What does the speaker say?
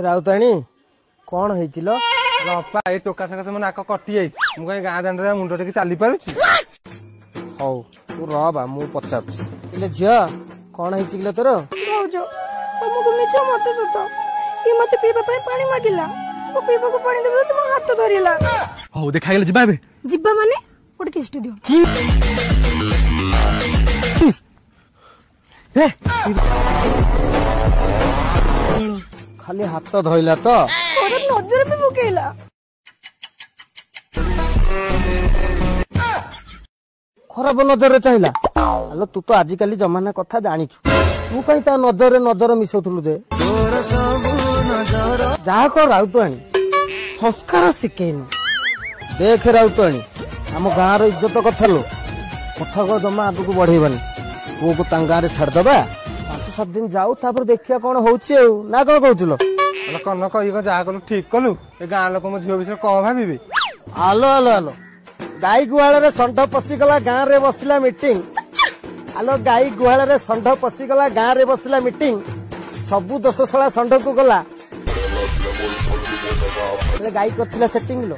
ରାଉତାଣୀ କଣ ହେଇଚିଲ? ଅପା ଏଇ ଟୋକା ସକାଶେ ମୋ ନାକ କଟି ଯାଇଛି। ମୁଁ କहीं ଗାଁ ଦାଣ୍ଡରେ ମୁଣ୍ଡ ଟେକି ଚାଲି ପାରୁଛି? ହଉ ତୁ ରବା ମୁଁ ପଚାରୁଛି। ହେଲେ ଝିଅ କଣ ହେଇଛି କିଲୋ ତୋର? ଭାଉଜ ତମକୁ ମିଛ ମତେ ସତ ଇଏ ମତେ ପିଇବା ପାଇଁ ପାଣି ମାଗିଲା। ମୁଁ ପିଇବାକୁ ପାଣି ଦେବି ସେ ମୋ ହାତ ଧରିଲା। ହଉ ଦେଖାଗଲେ ଯିବା ଏବେ। ଯିବା ମାନେ ଗୋଟେ କିଷ୍ଟ ଦିଅ। ଖାଲି ହାତ ଧଇଲା ତ ନଜର ବି ପକେଇଲା। ଖରାପ ନଜରରେ ଚାହିଁଲା। ଆଲୋ ତୁ ତ ଆଜିକାଲି ଜମାନା କଥା ଜାଣିଛୁ, ତୁ କାହିଁ ତା ନଜରରେ ନଜର ମିଶଉଥିଲୁ ଯେ? ଯାହା କର ରାଉତାଣୀ ସଂସ୍କାର ଶିଖେଇନୁ। ଦେଖ ରାଉତାଣୀ ଆମ ଗାଁର ଇଜ୍ଜତ କଥା लो, କଥାକୁ ଜମା ଆଗକୁ ବଢେଇବାନି। ପୁଅକୁ ତାଙ୍କ ଗାଁରେ ଛାଡିଦବା, 5-7 ଦିନ ଯାଉ ତାପରେ ଦେଖିବା କଣ ହଉଛି ଆଉ, ନା କଣ କହୁଥିଲ? କନକ ଇଏ ଯାହା କଲୁ ଠିକ କଲୁ। ଏ ଗାଁ ଲୋକ ମୋ ଝିଅ ବିଷୟରେ କଣ ଭାବିବେ? ଆଲୋ ଆଲୋ ଆଲୋ ଗାଈ ଗୁହାଳରେ ଷଣ୍ଢ ପଶିଗଲା, ଗାଁରେ ବସିଲା ମିଟିଂ। ଆଲୋ ଗାଈ ଗୁହାଳରେ ଷଣ୍ଢ ପଶିଗଲା, ଗାଁରେ ବସିଲା ମିଟିଂ। ସବୁ ଦୋଷ ଶଳା ଷଣ୍ଢକୁ ଗଲା, ଗାଈ କରିଥିଲା ସେଟିଂ लो।